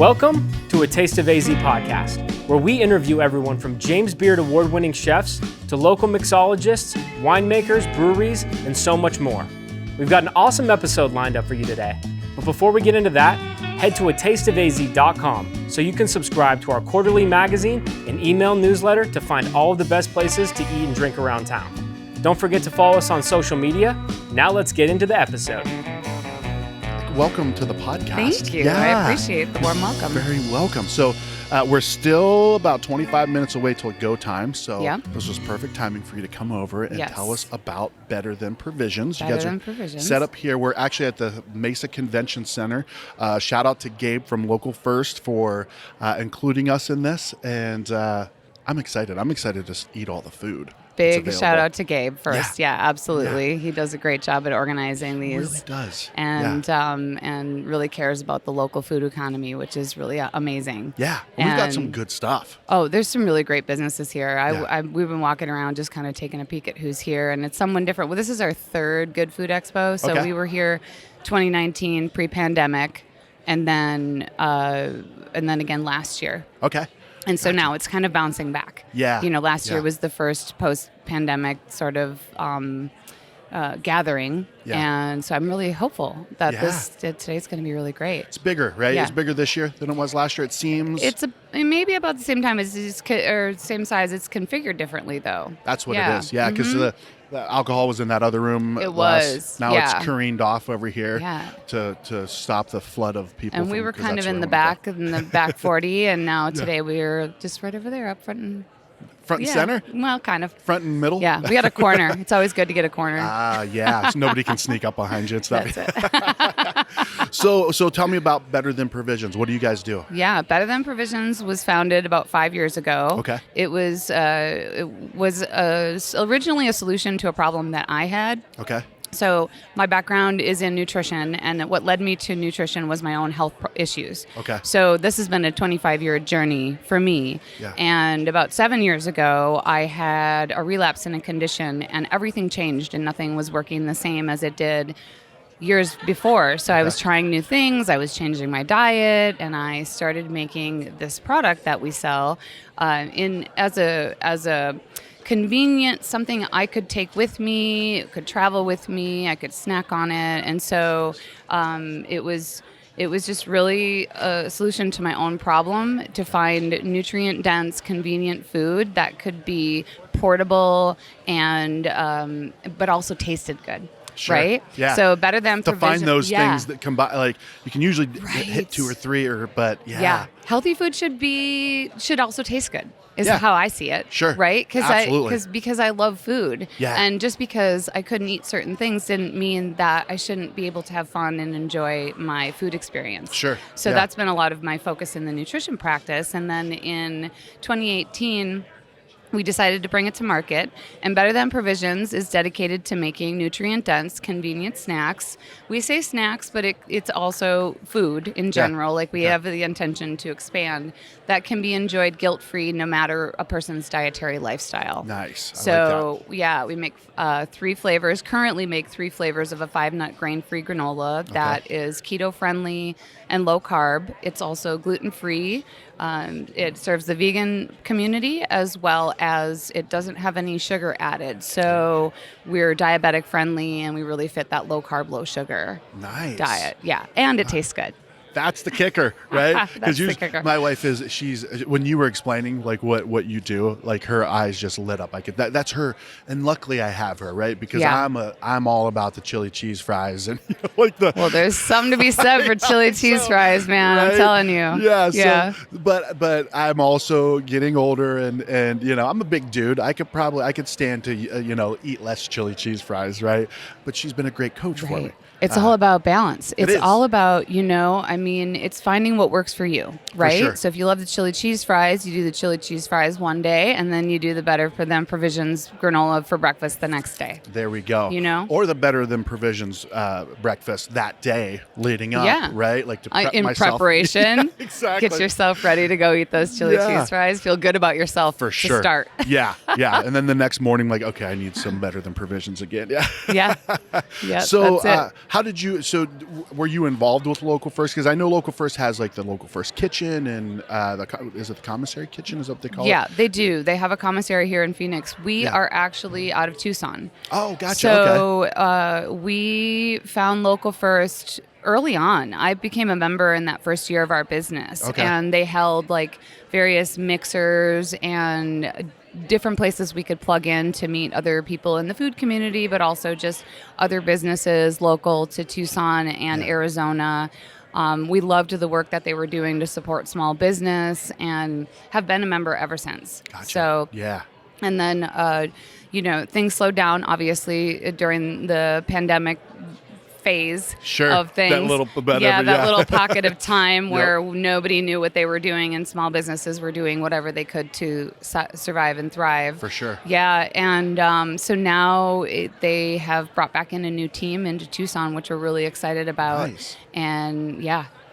Welcome to A Taste of AZ podcast, where we Taste of AZ podcast, where we interview everyone from James Beard award-winning chefs to local mixologists, winemakers, breweries, and so much more. We've got an awesome episode lined up for you today. But before we get into that, head to atasteofaz.com so you can subscribe to our quarterly magazine and email newsletter to find all of the best places to eat and drink around town. Don't forget to follow us on social media. Now let's get into the episode. Welcome to the podcast. Thank you. Yeah. I appreciate the warm welcome. Very welcome. So we're still about 25 minutes away till go time. So this was perfect timing for you to come over and tell us about Better Than Provisions. Better you guys Than are Provisions. set up here. We're actually at the Mesa Convention Center. Shout out to Gabe from Local First for including us in this. And I'm excited. I'm excited to eat all the food. Big shout out to Gabe first. Yeah, absolutely. Yeah. He does a great job at organizing these. He really does. And really cares about the local food economy, which is really amazing. Yeah. We've got some good stuff. Oh, there's some really great businesses here. We've been walking around just kind of taking a peek at who's here, and it's someone different. Well, this is our third Good Food Expo. So we were here 2019 pre-pandemic, and then again last year. Okay. And so now it's kind of bouncing back. Yeah. Last year was the first post-pandemic sort of gathering. Yeah. And so I'm really hopeful that today's going to be really great. It's bigger, right? Yeah. It's bigger this year than it was last year, it seems. It's maybe about the same time or same size. It's configured differently, though. That's what it is. Yeah, because the alcohol was in that other room. It was. Now it's careened off over here to stop the flood of people. And we were kind of in the back 40, and now today we're just right over there, up front and center? Well, kind of. Front and middle? Yeah, we got a corner. It's always good to get a corner. So nobody can sneak up behind you. That's it. So tell me about Better Than Provisions. What do you guys do? Yeah, Better Than Provisions was founded about 5 years ago. Okay. It was originally a solution to a problem that I had. Okay. So my background is in nutrition, and what led me to nutrition was my own health issues. Okay. So this has been a 25-year journey for me. Yeah. And about 7 years ago, I had a relapse in a condition, and everything changed, and nothing was working the same as it did years before. So I was trying new things. I was changing my diet, and I started making this product that we sell as a convenient, something I could take with me, could travel with me, I could snack on it. And so it was just really a solution to my own problem, to find nutrient-dense, convenient food that could be portable and but also tasted good. Sure. Right? Yeah. So Better Than Provisions. To find those things that combine, like you can usually hit 2 or 3, Yeah. Healthy food should also taste good. Is how I see it. Sure. Right? Absolutely. Because I love food. Yeah. And just because I couldn't eat certain things didn't mean that I shouldn't be able to have fun and enjoy my food experience. Sure. So that's been a lot of my focus in the nutrition practice. And then in 2018, we decided to bring it to market, and Better Than Provisions is dedicated to making nutrient-dense, convenient snacks. We say snacks, but it's also food in general. Like we have the intention to expand that can be enjoyed guilt-free no matter a person's dietary lifestyle. Nice. So we make 3 flavors. Currently make 3 flavors of a 5-nut grain-free granola that is keto-friendly and low-carb. It's also gluten-free. It serves the vegan community as well as it doesn't have any sugar added. So we're diabetic friendly and we really fit that low carb, low sugar diet. Yeah. And it tastes good. That's the kicker, right? That's the kicker. My wife when you were explaining like what you do, like her eyes just lit up. That's her, and luckily I have her, right? Because I'm all about the chili cheese fries and Well, there's something to be said for chili cheese fries, man. Right? I'm telling you. Yeah. But I'm also getting older, and I'm a big dude. I could stand to eat less chili cheese fries, right? But she's been a great coach for me. It's all about balance. It's all about, it's finding what works for you, right? For sure. So if you love the chili cheese fries, you do the chili cheese fries one day, and then you do the Better Than Provisions granola for breakfast the next day. There we go. Or the Better Than Provisions breakfast that day leading up, right? Like to prep in myself. Preparation. Exactly. Get yourself ready to go eat those chili cheese fries. Feel good about yourself for sure. To start. Yeah. And then the next morning, like, okay, I need some Better Than Provisions again. Yeah. So that's it. were you involved with Local First? Because I know Local First has like the Local First Kitchen and is it the Commissary Kitchen? Is that what they call it? Yeah, they do. They have a commissary here in Phoenix. We are actually out of Tucson. Oh, gotcha. So we found Local First early on. I became a member in that first year of our business. Okay. And they held like various mixers and different places we could plug in to meet other people in the food community, but also just other businesses local to Tucson and Arizona. We loved the work that they were doing to support small business and have been a member ever since. Gotcha. So, yeah. And then, things slowed down, obviously, during the pandemic phase of things. That little little pocket of time where nobody knew what they were doing and small businesses were doing whatever they could to survive and thrive. For sure. Yeah, and so now they have brought back in a new team into Tucson, which we're really excited about. Nice. And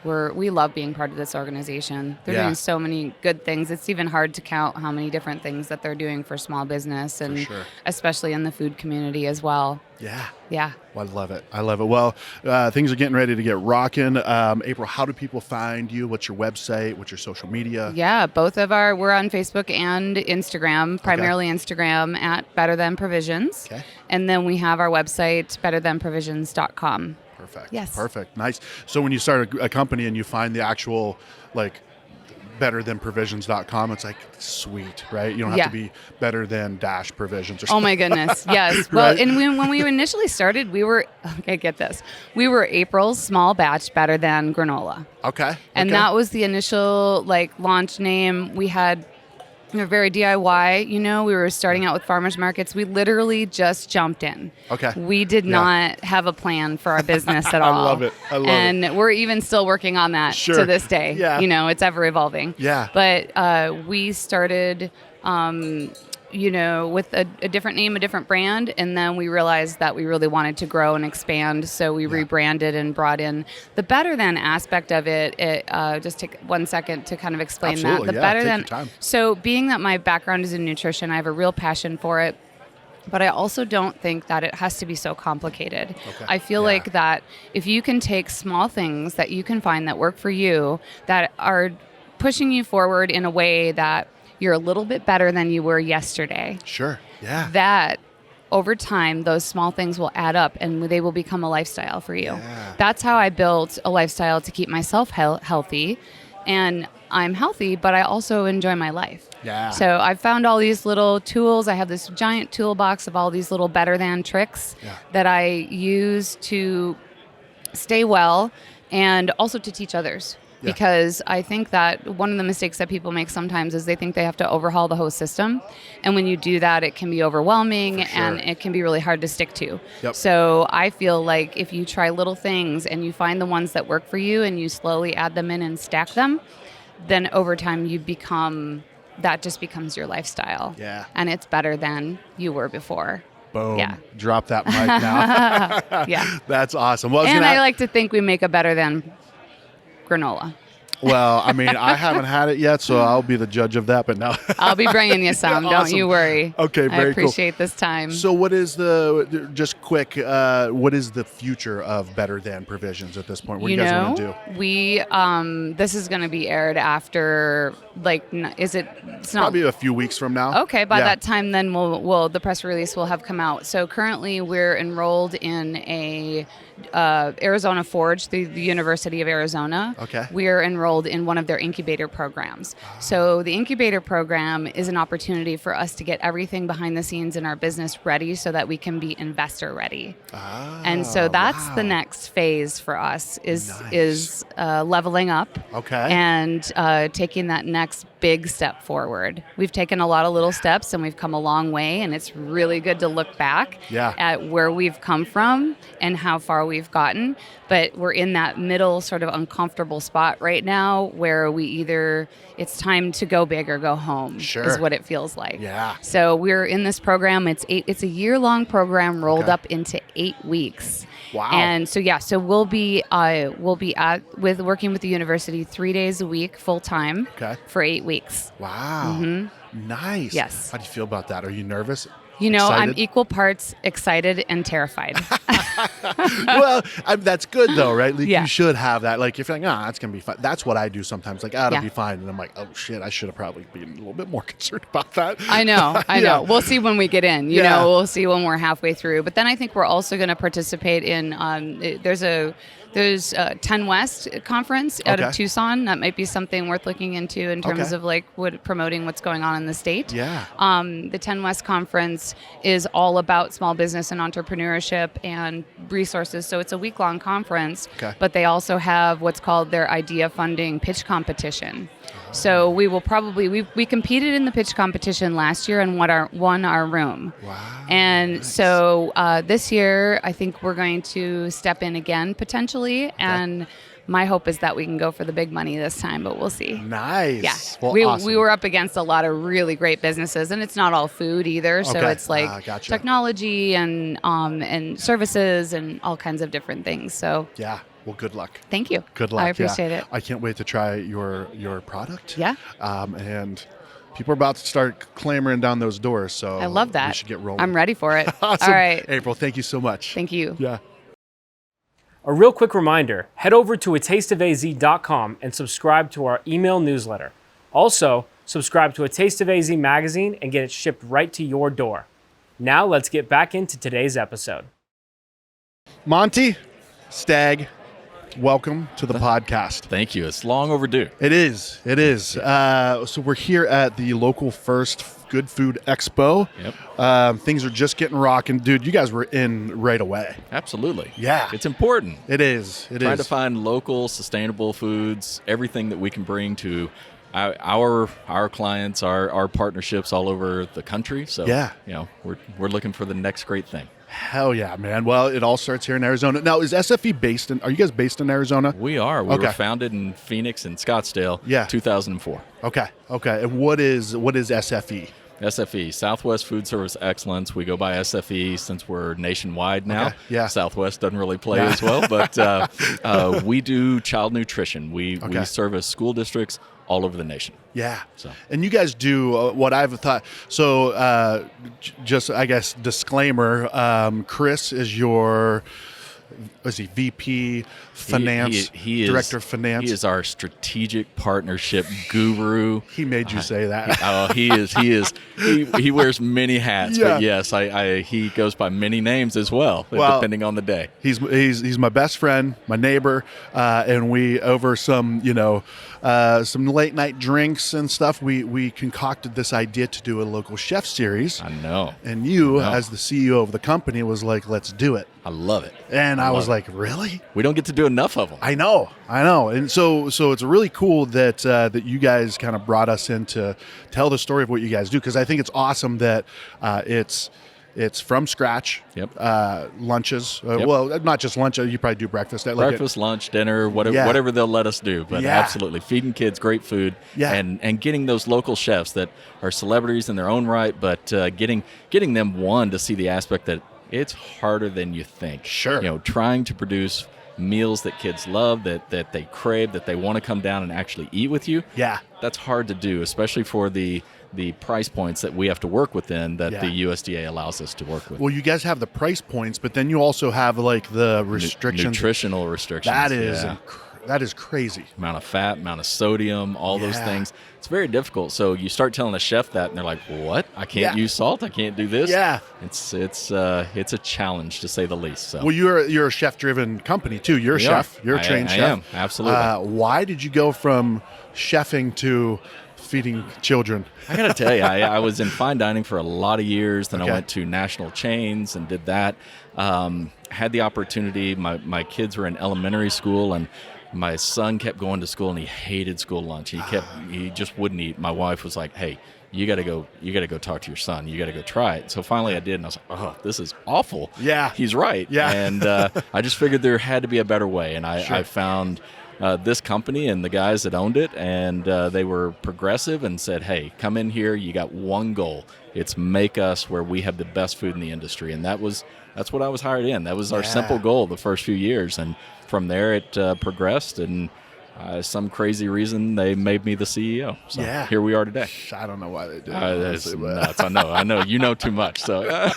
we love being part of this organization. They're doing so many good things. It's even hard to count how many different things that they're doing for small business and especially in the food community as well. Yeah. Yeah. Well, I love it. Well, things are getting ready to get rocking. April, how do people find you? What's your website? What's your social media? Yeah, we're on Facebook and Instagram, primarily Instagram at Better Than Provisions. Okay. And then we have our website, betterthanprovisions.com. Perfect. Yes. Perfect. Nice. So when you start a company and you find the actual, like, betterthanprovisions.com, it's like, sweet, right? You don't have to be better than dash provisions or something. Oh my goodness. Yes. Well, and when we initially started, we were April's small batch Better Than granola. Okay. And that was the initial launch name. We were very DIY, we were starting out with farmers markets. We literally just jumped in. Okay. We did not have a plan for our business at all. I love it. And we're even still working on that to this day. Yeah. It's ever evolving. Yeah. But we started, with a different name, a different brand. And then we realized that we really wanted to grow and expand. So we rebranded and brought in the better than aspect of it. Just take 1 second to kind of explain Absolutely, that. The yeah, better take than. your time. So being that my background is in nutrition, I have a real passion for it. But I also don't think that it has to be so complicated. Okay. I feel like that if you can take small things that you can find that work for you, that are pushing you forward in a way that you're a little bit better than you were yesterday. Sure. Yeah. That over time, those small things will add up and they will become a lifestyle for you. Yeah. That's how I built a lifestyle to keep myself healthy. And I'm healthy, but I also enjoy my life. Yeah. So I've found all these little tools. I have this giant toolbox of all these little better than tricks that I use to stay well and also to teach others. Yeah. Because I think that one of the mistakes that people make sometimes is they think they have to overhaul the whole system. And when you do that, it can be overwhelming and it can be really hard to stick to. Yep. So I feel like if you try little things and you find the ones that work for you and you slowly add them in and stack them, then over time that just becomes your lifestyle. Yeah. And it's better than you were before. Boom. Yeah. Drop that mic now. Yeah. That's awesome. Well, I like to think we make a better than granola. Well, I mean, I haven't had it yet, so I'll be the judge of that, but no. I'll be bringing you some. Awesome. Don't you worry. Okay, very cool. I appreciate this time. So what is just quick, what is the future of Better Than Provisions at this point? What do you guys want to do? We, this is going to be aired after, it's not probably a few weeks from now. Okay, by that time, then the press release will have come out. So currently we're enrolled in a Arizona Forge through the University of Arizona. Okay. We're enrolled in one of their incubator programs. So the incubator program is an opportunity for us to get everything behind the scenes in our business ready so that we can be investor ready. And so that's the next phase for us is leveling up. Okay. And taking that next big step forward. We've taken a lot of little steps and we've come a long way, and it's really good to look back at where we've come from and how far we've gotten. But we're in that middle sort of uncomfortable spot right now where it's time to go big or go home is what it feels like. Yeah. So we're in this program. It's a year-long program rolled up into 8 weeks. Wow. And so we'll be working with the university 3 days a week full time for 8 weeks. Wow. Mm-hmm. Nice. Yes. How do you feel about that? Are you nervous? Excited? I'm equal parts excited and terrified. Well, that's good though, right? Like, Yeah. you should have that. Like, if you're like, that's going to be fine. That's what I do sometimes. Like, it'll Yeah. be fine. And I'm like, oh shit, I should have probably been a little bit more concerned about that. I know. Yeah. We'll see when we get in. You Yeah. know, we'll see when we're halfway through. But then I think we're also going to participate in. There's a 10 West conference out Okay. of Tucson. That might be something worth looking into in terms Okay. of like promoting what's going on in the state. Yeah. The 10 West conference is all about small business and entrepreneurship and resources. So it's a week-long conference, Okay. but they also have what's called their idea funding pitch competition. So we will probably we competed in the pitch competition last year and won our room. Wow. And Nice. so this year I think we're going to step in again potentially, and my hope is that we can go for the big money this time, but we'll see. Nice. Yeah, Well, we were up against a lot of really great businesses, and it's not all food either. So Okay. it's like Gotcha. technology and services and all kinds of different things. So Yeah. Well, good luck. thank you. Good luck. I appreciate it. I can't wait to try your product. Yeah. And people are about to start clamoring down those doors. So I love that. We should get rolling. I'm ready for it. Awesome. All right. April, thank you so much. Thank you. Yeah. A real quick reminder, head over to atasteofaz.com and subscribe to our email newsletter. Also, subscribe to A Taste of AZ magazine and get it shipped right to your door. Now let's get back into today's episode. Monty, Stag, welcome to the podcast. Thank you. It's long overdue. It is. It is. So we're here at the local first Good Food Expo. Yep. Things are just getting rocking. Dude, you guys were in right away. Absolutely. Yeah. It's important. It is. It Trying is. to find local, sustainable foods, everything that we can bring to our clients, our partnerships all over the country. So Yeah. we're looking for the next great thing. Hell yeah, man. Well, it all starts here in Arizona. Now, is SFE are you guys based in Arizona? We are. We Okay. were founded in Phoenix and Scottsdale, Yeah. 2004. Okay. And what is SFE? SFE, Southwest Food Service Excellence. We go by SFE since we're nationwide now. Okay, yeah. Southwest doesn't really play as well, but we do child nutrition. We service school districts all over the nation. Yeah. So. And you guys do what I've thought. So just, I guess, disclaimer, Chris is your, was he VP Finance, He is, Director of Finance? He is our strategic partnership guru. He made you say that. He is. He wears many hats, Yeah. but yes, he goes by many names as well, depending on the day. He's my best friend, my neighbor, and we, over some late night drinks and stuff, we concocted this idea to do a local chef series. I know. And you, as the CEO of the company, was like, "Let's do it." I love it. And I was love like, "Really?" We don't get to do enough of them. I know. And so it's really cool that that you guys kind of brought us in to tell the story of what you guys do, because I think it's awesome that it's from scratch. Yep. Lunches. Yep. Well, not just lunch. You probably do breakfast. Breakfast, lunch, dinner, whatever, Yeah. whatever they'll let us do. But Yeah. absolutely, feeding kids great food, Yeah. and getting those local chefs that are celebrities in their own right, but getting them to see the aspect that it's harder than you think. Sure. Trying to produce meals that kids love, that they crave, that they want to come down and actually eat with you. Yeah. That's hard to do, especially for the price points that we have to work within that Yeah. the USDA allows us to work with. Well, you guys have the price points, but then you also have like the restrictions. Nutritional restrictions. That is crazy. Amount of fat, amount of sodium, all those Yeah. things. It's very difficult. So you start telling a chef that, and they're like, "What? I can't Yeah. use salt. I can't do this." Yeah. It's a challenge to say the least. So Well, you're a chef-driven company too. You're a We chef. are. You're a trained I chef. am, absolutely. Why did you go from chefing to feeding children? I got to tell you, I was in fine dining for a lot of years. Then Okay. I went to national chains and did that. Had the opportunity. My kids were in elementary school, and my son kept going to school, and he hated school lunch. He just wouldn't eat. My wife was like, "Hey, you got to go talk to your son. You got to go try it." So finally I did, and I was like, "Oh, this is awful." Yeah. He's right. Yeah. And I just figured there had to be a better way, and Sure. I found this company and the guys that owned it, and they were progressive and said, "Hey, come in here. You got one goal. It's make us where we have the best food in the industry." And that's what I was hired in. That was our simple goal the first few years, and from there it progressed, and some crazy reason they made me the CEO. So here we are today. I don't know why they did. That's nuts. I know. You know too much. So,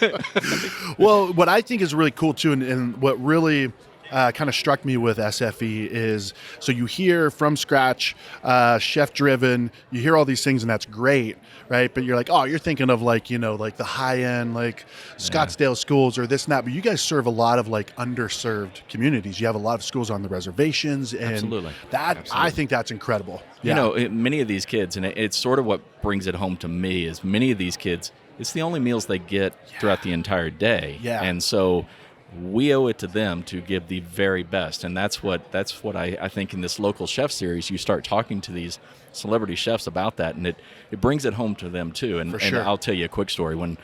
well, what I think is really cool too, and what really kind of struck me with SFE is, so you hear from scratch, chef driven, you hear all these things, and that's great, right? But you're like, oh, you're thinking of like, like the high end, like Scottsdale schools or this and that. But you guys serve a lot of like underserved communities. You have a lot of schools on the reservations, and Absolutely. I think that's incredible. Many of these kids, and it's sort of what brings it home to me, is many of these kids, it's the only meals they get throughout the entire day. Yeah. And so we owe it to them to give the very best. And that's what I think in this local chef series, you start talking to these celebrity chefs about that, and it brings it home to them too. And I'll tell you a quick story. When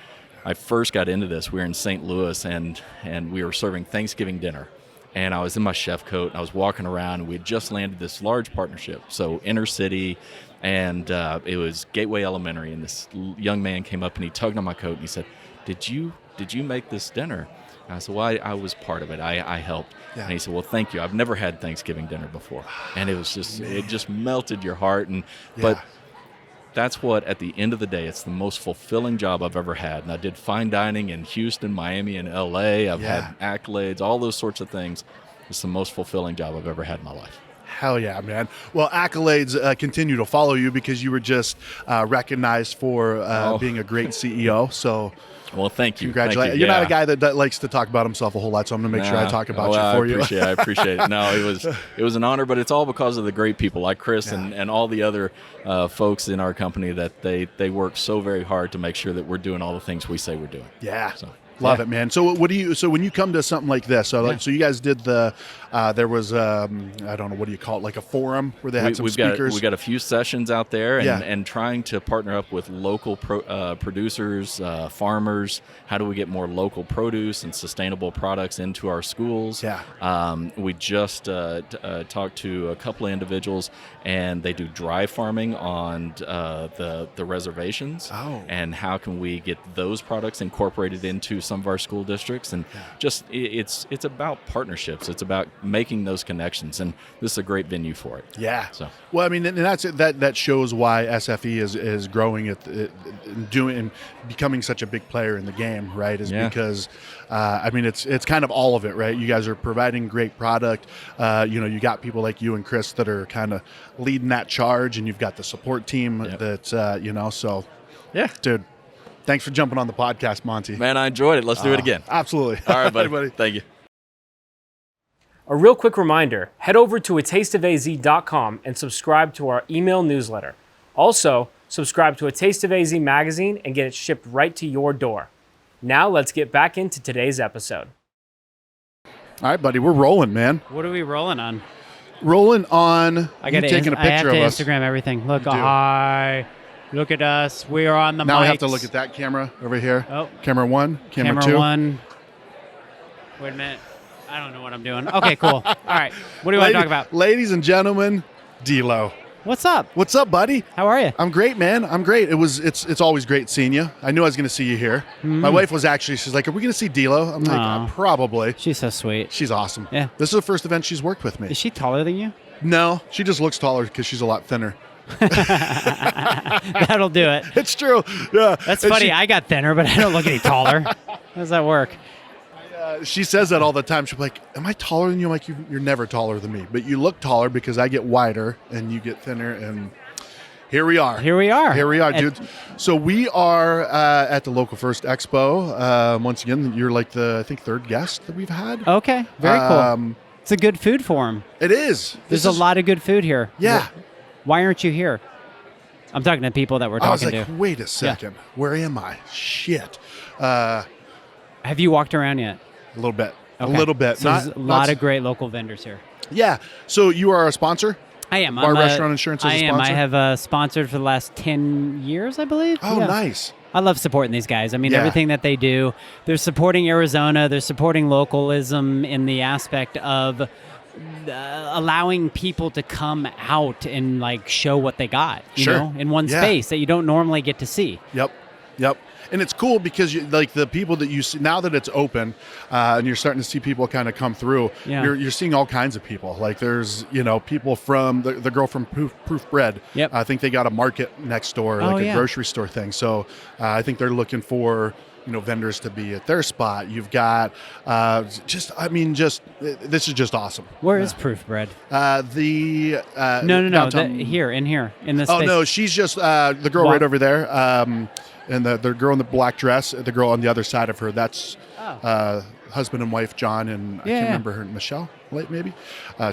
I first got into this, we were in St. Louis, and we were serving Thanksgiving dinner. And I was in my chef coat, and I was walking around, and we had just landed this large partnership. So inner city, and it was Gateway Elementary, and this young man came up, and he tugged on my coat, and he said, did you make this dinner? And I said, well, I was part of it. I helped. Yeah. And he said, well, thank you. I've never had Thanksgiving dinner before. And it was just, it just melted your heart. But that's what, at the end of the day, it's the most fulfilling job I've ever had. And I did fine dining in Houston, Miami, and LA. I've had accolades, all those sorts of things. It's the most fulfilling job I've ever had in my life. Hell yeah, man. Well, accolades continue to follow you because you were just recognized for being a great CEO. So, well, thank you. Congratulations. You're not a guy that likes to talk about himself a whole lot, so I'm going to make sure I talk about you for you. I appreciate it. No, it was an honor, but it's all because of the great people like Chris and all the other folks in our company that they work so very hard to make sure that we're doing all the things we say we're doing. Yeah. So. Love it, man. So so when you come to something like this, so you guys did there was I don't know, what do you call it, like a forum where they had some speakers? We got a few sessions out there, and trying to partner up with local producers, farmers. How do we get more local produce and sustainable products into our schools? We just talked to a couple of individuals, and they do dry farming on the reservations. And how can we get those products incorporated into some of our school districts? And just it's about partnerships. It's about making those connections, and this is a great venue for it. So, well, I mean, and that shows why SFE is growing and becoming such a big player in the game, right? Because I mean, it's kind of all of it, right? You guys are providing great product. You got people like you and Chris that are kind of leading that charge, and you've got the support team that so dude. Thanks for jumping on the podcast, Monty. Man, I enjoyed it. Let's do it again. Absolutely. All right, buddy. Thank you. A real quick reminder, head over to atasteofaz.com and subscribe to our email newsletter. Also, subscribe to A Taste of AZ magazine and get it shipped right to your door. Now let's get back into today's episode. All right, buddy, we're rolling, man. What are we rolling on? Rolling on taking a picture of us. Instagram everything. Look, hi. Look at us. We are on the Now mics. I have to look at that camera over here. Oh. Camera one, camera two. Camera one. Wait a minute. I don't know what I'm doing. Okay, cool. All right. What do you want to talk about? Ladies and gentlemen, D-Lo. What's up? What's up, buddy? How are you? I'm great, man. I'm great. It's always great seeing you. I knew I was going to see you here. My wife was she's like, are we going to see D-Lo? I'm like, probably. She's so sweet. She's awesome. Yeah. This is the first event she's worked with me. Is she taller than you? No, she just looks taller because she's a lot thinner. That'll do it. It's true. Yeah. That's funny. I got thinner, but I don't look any taller. How does that work? She says that all the time. She'll be like, am I taller than you? I'm like, you're never taller than me. But you look taller because I get wider and you get thinner. And here we are. Here we are, dude. So we are at the Local First Expo. Once again, you're like the, I think, third guest that we've had. Okay. Very cool. It's a good food forum. It is. There's a lot of good food here. Yeah. Why aren't you here? I'm talking to people that we're talking to. Wait a second. Yeah. Where am I? Shit. Have you walked around yet? A little bit. Okay. A little bit. So there's a lot of great local vendors here. Yeah. So you are a sponsor? I am. Bar Restaurant Insurance is a sponsor? I have sponsored for the last 10 years, I believe. Oh, nice. I love supporting these guys. I mean, everything that they do. They're supporting Arizona. They're supporting localism in the aspect of allowing people to come out and like show what they got, you know, in one space that you don't normally get to see. Yep. and it's cool because like the people that you see now that it's open, and you're starting to see people kind of come through. Yeah. You're seeing all kinds of people. Like there's people from the girl from Proof Bread. Yep. I think they got a market next door, like a grocery store thing. So I think they're looking for vendors to be at their spot. You've got this is just awesome. Where is Proof Bread? No, Here in this. Oh space. no, she's just the girl right over there, and the girl in the black dress. The girl on the other side of her. That's husband and wife John, and I can't remember her, Michelle. Maybe.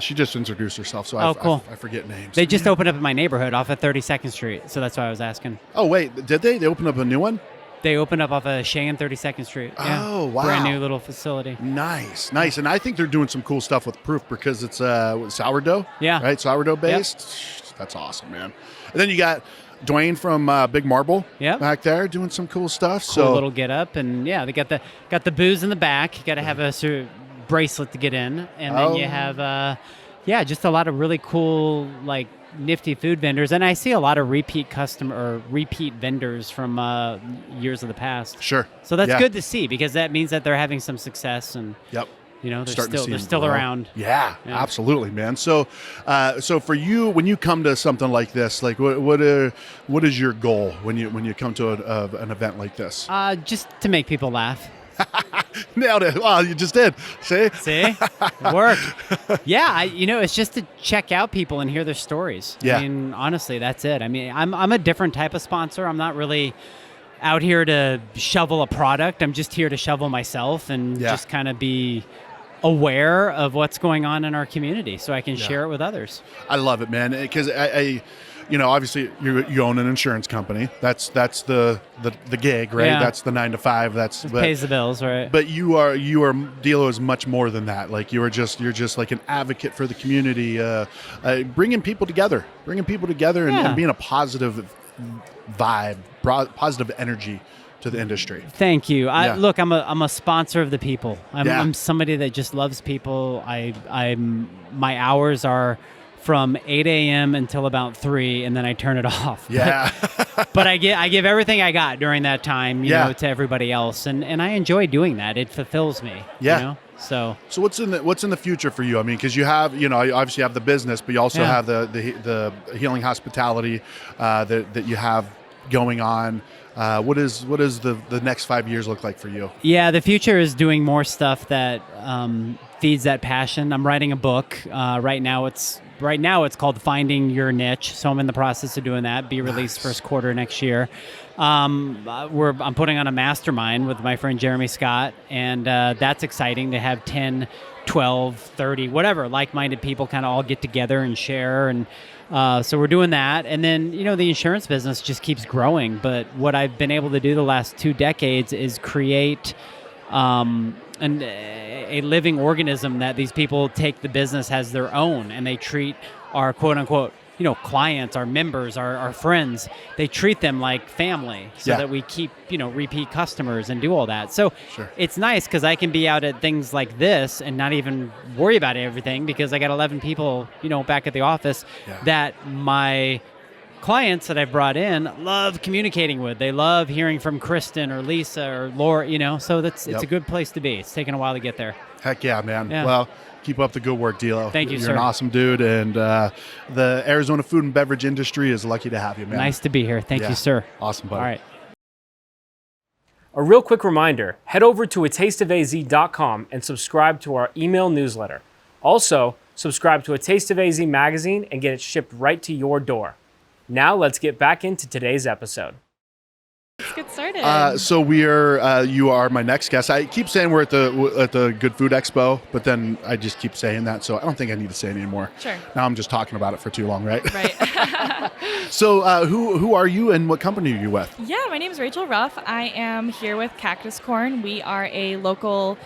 She just introduced herself, so cool. I forget names. They just opened up in my neighborhood off of 32nd Street, so that's why I was asking. Oh wait, did they? They opened up a new one? They opened up off of Shea and 32nd Street. Yeah. Oh, wow. Brand new little facility. Nice. And I think they're doing some cool stuff with Proof because it's sourdough. Yeah. Right? Sourdough based. Yep. That's awesome, man. And then you got Dwayne from Big Marble back there doing some cool stuff. Cool little get up. And they got the booze in the back. You got to have a sort of bracelet to get in. And then you have, just a lot of really cool, like, nifty food vendors, and I see a lot of repeat vendors from years of the past. Sure. So that's good to see because that means that they're having some success and they're still around. Yeah, absolutely, man. So for you, when you come to something like this, like what is your goal when you come to an event like this? Just to make people laugh. Nailed it. Wow, you just did. See? It worked. Yeah, it's just to check out people and hear their stories. Yeah. I mean, honestly, that's it. I mean, I'm a different type of sponsor. I'm not really out here to shovel a product. I'm just here to shovel myself and just kind of be aware of what's going on in our community so I can share it with others. I love it, man, because I obviously you own an insurance company. That's the gig, right? Yeah. That's the 9 to 5. Pays the bills, right? But Dilo is much more than that. Like you're just like an advocate for the community, bringing people together, and being a positive vibe, positive energy to the industry. Thank you. Look, I'm a sponsor of the people. I'm somebody that just loves people. My hours are from 8 a.m. until about 3, and then I turn it off. Yeah. But I give everything I got during that time, to everybody else, and I enjoy doing that. It fulfills me. Yeah. So what's in the future for you? I mean, because you have you obviously have the business, but you also have the healing hospitality that you have going on. What does the next 5 years look like for you? Yeah, the future is doing more stuff that feeds that passion. I'm writing a book right now. It's called Finding Your Niche, so I'm in the process of doing that. Be released first quarter next year. I'm putting on a mastermind with my friend Jeremy Scott, and that's exciting to have 10, 12, 30, whatever, like-minded people kind of all get together and share. And so we're doing that. And then, the insurance business just keeps growing. But what I've been able to do the last 2 decades is create a living organism that these people take the business as their own, and they treat our quote-unquote clients, our members, our friends, they treat them like family so that we keep repeat customers and do all that. So It's nice because I can be out at things like this and not even worry about everything because I got 11 people back at the office that my clients that I've brought in love communicating with. They love hearing from Kristen or Lisa or Laura, so it's a good place to be. It's taken a while to get there. Heck yeah, man. Yeah. Well, keep up the good work, Dilo. Thank you, You're sir. an awesome dude, and the Arizona food and beverage industry is lucky to have you, man. Nice to be here. Thank you, sir. Awesome, buddy. All right. A real quick reminder, head over to atasteofaz.com and subscribe to our email newsletter. Also, subscribe to A Taste of AZ magazine and get it shipped right to your door. Now let's get back into today's episode. Let's get started. So you are my next guest. I keep saying we're at the Good Food Expo, but then I just keep saying that, so I don't think I need to say it anymore. Sure. Now I'm just talking about it for too long, right? Right. So who are you and what company are you with? Yeah, my name is Rachel Ruff. I am here with Cactus Corn. We are a local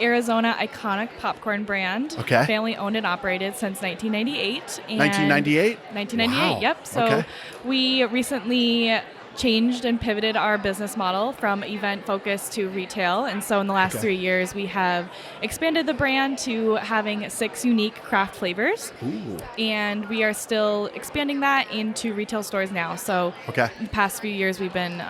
Arizona iconic popcorn brand. Okay. Family owned and operated since 1998. 1998? 1998, Wow. yep. So we recently changed and pivoted our business model from event focused to retail. And so in the last 3 years, we have expanded the brand to having 6 unique craft flavors. Ooh. And we are still expanding that into retail stores now. So Okay. the past few years, we've been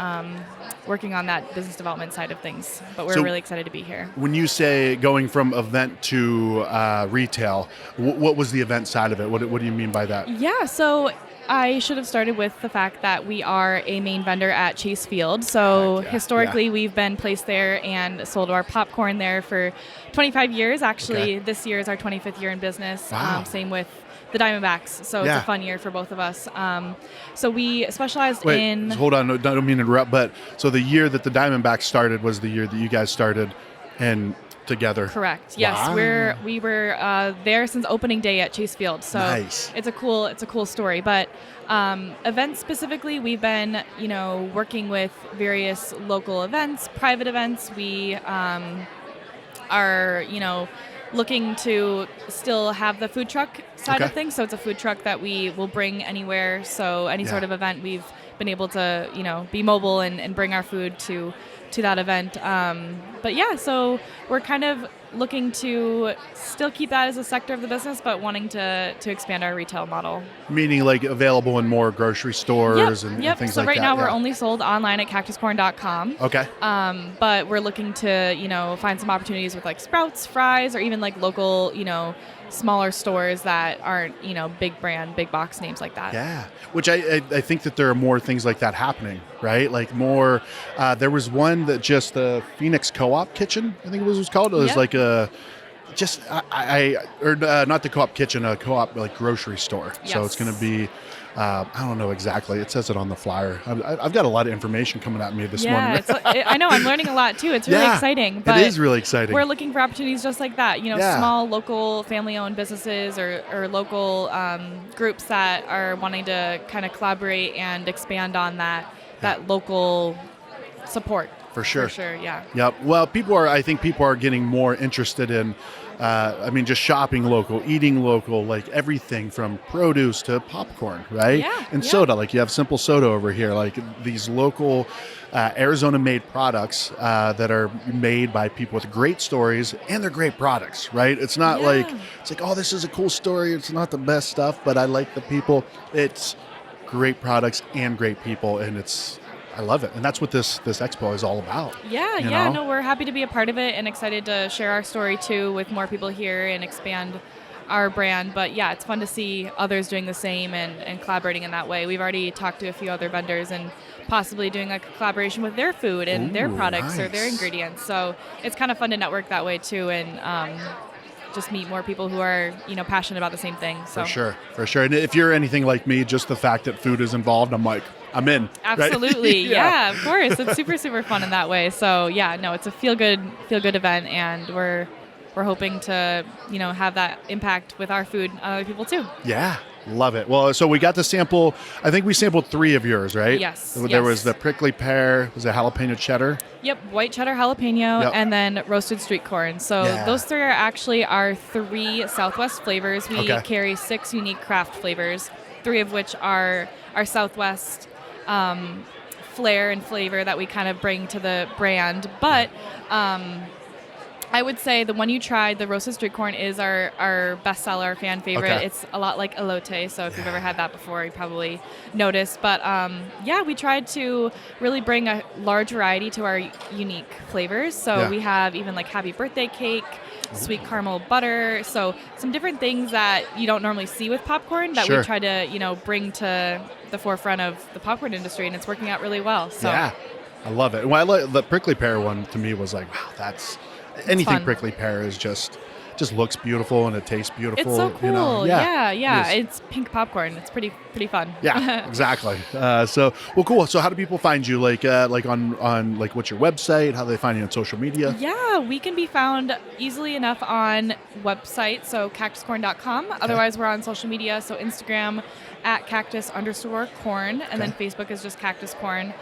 working on that business development side of things. But we're really excited to be here. When you say going from event to retail, what was the event side of it? What do you mean by that? Yeah, so I should have started with the fact that we are a main vendor at Chase Field. So historically, we've been placed there and sold our popcorn there for 25 years. Actually, this year is our 25th year in business. Wow. Same with the Diamondbacks. So it's a fun year for both of us. So we specialized in... Hold on, I don't mean to interrupt, but so the year that the Diamondbacks started was the year that you guys started and together. Correct. Yes, Wow. we were there since opening day at Chase Field. So Nice. it's a cool story. But events specifically, we've been working with various local events, private events. We are looking to still have the food truck side of things. So it's a food truck that we will bring anywhere. So any sort of event, we've been able to be mobile and bring our food to that event. But yeah, so we're kind of looking to still keep that as a sector of the business, but wanting to expand our retail model. Meaning like available in more grocery stores and things like that. So right now we're only sold online at cactuscorn.com. Okay. But we're looking to, find some opportunities with like Sprouts, Fry's, or even like local, smaller stores that aren't, big brand, big box names like that. Yeah, which I think that there are more things like that happening, right? Like more, there was one that just the Phoenix Co-op Kitchen, I think it was called. It was like a, just, not the Co-op Kitchen, a Co-op like grocery store. Yes. So it's going to be, I don't know exactly. It says it on the flyer. I've got a lot of information coming at me this morning. I know. I'm learning a lot too. It's really exciting. But it is really exciting. We're looking for opportunities just like that. Small local family-owned businesses or local groups that are wanting to kind of collaborate and expand on that local support. For sure. Yeah. Yep. Well, I think people are getting more interested in, just shopping local, eating local, like everything from produce to popcorn, right? Yeah. And soda, like you have Simple Soda over here, like these local Arizona-made products that are made by people with great stories, and they're great products, right? It's not it's like, oh, this is a cool story. It's not the best stuff, but I like the people. It's great products and great people, and I love it. And that's what this expo is all about. Yeah. No, we're happy to be a part of it and excited to share our story too with more people here and expand our brand. But yeah, it's fun to see others doing the same and collaborating in that way. We've already talked to a few other vendors and possibly doing like a collaboration with their food and their products or their ingredients. So it's kind of fun to network that way too and just meet more people who are, passionate about the same thing. So. For sure. And if you're anything like me, just the fact that food is involved, I'm like, I'm in. Absolutely. Right? Yeah, of course. It's super, super fun in that way. So yeah, no, it's a feel good event, and we're hoping to, have that impact with our food on other people too. Yeah. Love it. Well, so we got to sample, I think we sampled 3 of yours, right? Yes. There was the prickly pear, was it jalapeno cheddar? Yep, white cheddar jalapeno, and then roasted street corn. So those 3 are actually our 3 Southwest flavors. We carry 6 unique craft flavors, 3 of which are our Southwest flair and flavor that we kind of bring to the brand. But I would say the one you tried, the roasted street corn, is our bestseller, fan favorite. Okay. It's a lot like elote, so if you've ever had that before, you probably noticed. But we tried to really bring a large variety to our unique flavors. So we have even like happy birthday cake, sweet caramel butter. So some different things that you don't normally see with popcorn that we try to, bring to the forefront of the popcorn industry, and it's working out really well. So yeah, I love it. Well, the prickly pear one to me was like, wow, that's anything prickly pear is just looks beautiful and it tastes beautiful. It's so cool. Yeah. It's pink popcorn. It's pretty fun. Yeah, exactly. Cool. So how do people find you? Like on like what's your website? How do they find you on social media? Yeah, we can be found easily enough on website, so cactuscorn.com. Okay. Otherwise, we're on social media, so Instagram at @cactus_corn, and then Facebook is just Cactus Corn.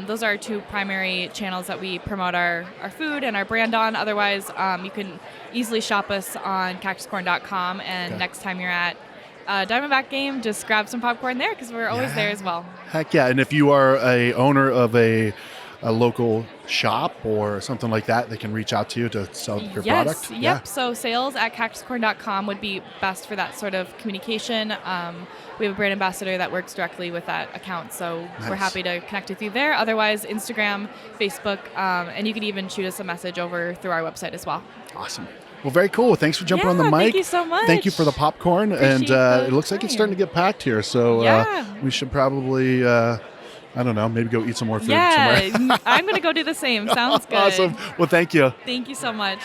Those are our 2 primary channels that we promote our food and our brand on. Otherwise, you can easily shop us on cactuscorn.com, and next time you're at Diamondback game, just grab some popcorn there because we're always there as well. Heck yeah. And if you are a owner of a local shop or something like that, they can reach out to you to sell your product? Yep. Yeah. So sales at cactuscorn.com would be best for that sort of communication. We have a brand ambassador that works directly with that account, so we're happy to connect with you there. Otherwise, Instagram, Facebook, and you can even shoot us a message over through our website as well. Awesome. Well, very cool. Thanks for jumping on the mic. Thank you so much. Thank you for the popcorn. Appreciate and it looks like it's starting to get packed here, so we should probably... I don't know, maybe go eat some more food somewhere. I'm going to go do the same. Sounds good. Awesome. Well, thank you. Thank you so much.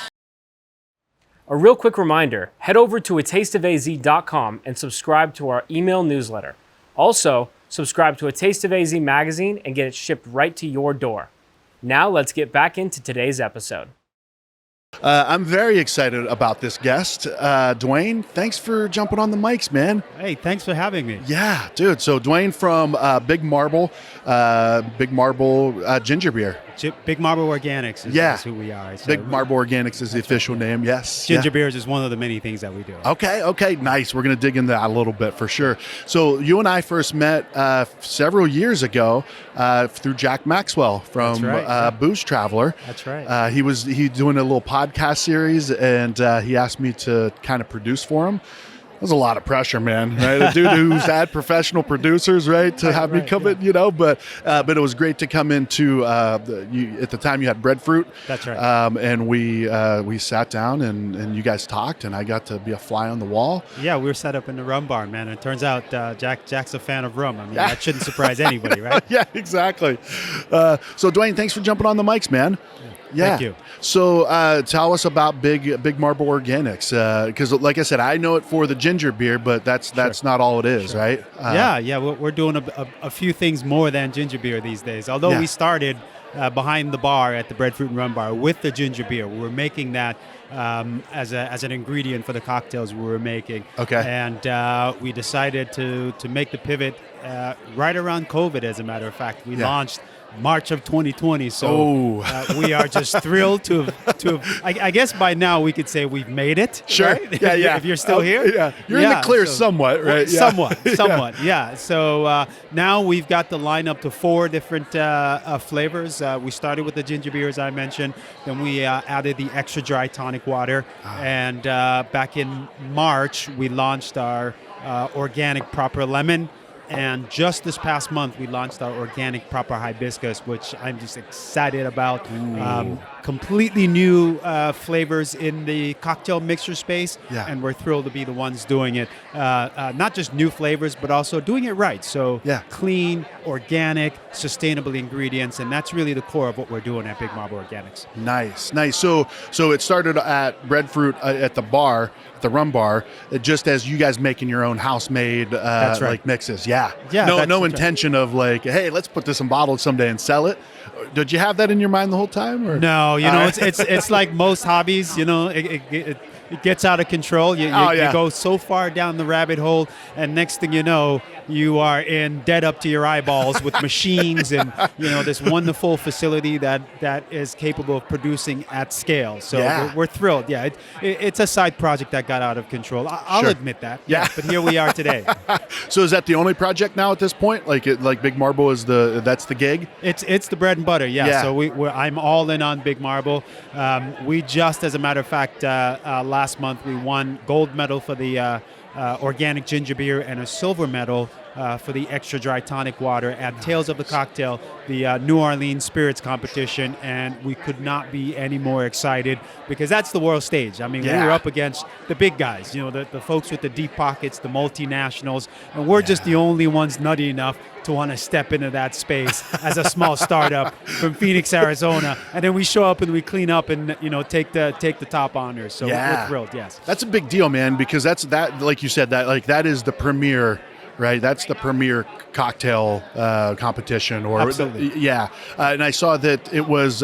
A real quick reminder, head over to atasteofaz.com and subscribe to our email newsletter. Also, subscribe to A Taste of AZ magazine and get it shipped right to your door. Now let's get back into today's episode. I'm very excited about this guest. Dwayne, thanks for jumping on the mics, man. Hey, thanks for having me. Yeah, dude. So Dwayne from Big Marble Ginger Beer. Big Marble Organics is who we are. So Big Marble Organics is the official name, yes. Ginger beer is just one of the many things that we do. Okay, nice. We're going to dig into that a little bit for sure. So you and I first met several years ago through Jack Maxwell from Booze Traveler. That's right. He doing a little podcast series, and he asked me to kind of produce for him. That was a lot of pressure, man. Right, a dude who's had professional producers, right, to have me come in, But it was great to come into. At the time, you had Breadfruit. That's right. And we sat down and you guys talked, and I got to be a fly on the wall. Yeah, we were set up in the rum barn, man. And it turns out Jack's a fan of rum. I mean, that shouldn't surprise anybody, right? Yeah, exactly. So Dwayne, thanks for jumping on the mics, man. Yeah. Thank you. So tell us about Big Marble Organics, because like I said, I know it for the ginger beer, but that's not all it is, right? We're doing a few things more than ginger beer these days. Although we started behind the bar at the Breadfruit and Rum Bar with the ginger beer. We were making that as an ingredient for the cocktails we were making. Okay. And we decided to make the pivot right around COVID, as a matter of fact. We launched March of 2020, so we are just thrilled to have. I guess by now we could say we've made it. Sure. Right? Yeah. If you're still here. Yeah. You're in the clear somewhat, right? Somewhat. Yeah. So now we've got the lineup to 4 different flavors. We started with the ginger beer, as I mentioned. Then we added the extra dry tonic water. And back in March, we launched our organic proper lemon. And just this past month, we launched our organic proper hibiscus, which I'm just excited about. Completely new flavors in the cocktail mixer space, and we're thrilled to be the ones doing it. Not just new flavors, but also doing it right. So clean, organic, sustainable ingredients, and that's really the core of what we're doing at Big Marble Organics. Nice. So it started at Breadfruit at the bar, the rum bar, just as you guys making your own house-made like mixes. No intention of like, hey, let's put this in bottles someday and sell it. Did you have that in your mind the whole time? Or? No, it's like most hobbies. It gets out of control. You go so far down the rabbit hole, and next thing you know, you are in dead up to your eyeballs with machines and this wonderful facility that is capable of producing at scale. So we're thrilled. Yeah, it's a side project that got out of control. I'll admit that. Yeah, but here we are today. So is that the only project now at this point? Like Big Marble is that's the gig? It's the bread and butter. Yeah. So I'm all in on Big Marble. We just, as a matter of fact, last month we won gold medal for the organic ginger beer and a silver medal for the extra dry tonic water at Tales of the Cocktail, the New Orleans Spirits competition, and we could not be any more excited because that's the world stage. I mean, we were up against the big guys, the folks with the deep pockets, the multinationals, and we're just the only ones nutty enough to want to step into that space as a small startup from Phoenix, Arizona, and then we show up and we clean up and take the top honors. So we're thrilled. Yes, that's a big deal, man, because that like you said, that is the premier. Right, that's the premier cocktail competition, or absolutely. And I saw that it was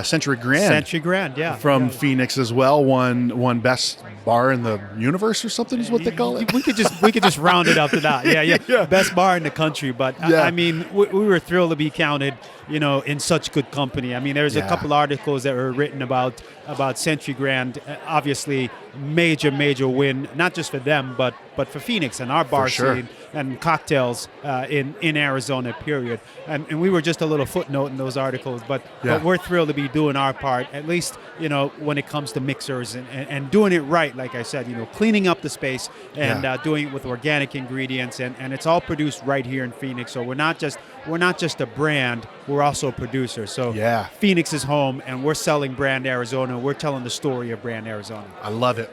Century Grand. Century Grand, yeah. From Phoenix as well, won best bar in the universe or something is what they call it. We could just round it up to that. Yeah. Best bar in the country. But I mean, we were thrilled to be counted, in such good company. I mean, there's a couple articles that were written about Century Grand. Obviously, major win, not just for them, but for Phoenix and our bar scene and cocktails in Arizona, period. And we were just a little footnote in those articles, but we're thrilled to be doing our part, at least, when it comes to mixers and doing it right, like I said, cleaning up the space and doing it with organic ingredients, and it's all produced right here in Phoenix. So we're not just a brand, we're also a producer. So Phoenix is home, and we're selling brand Arizona. We're telling the story of brand Arizona. I love it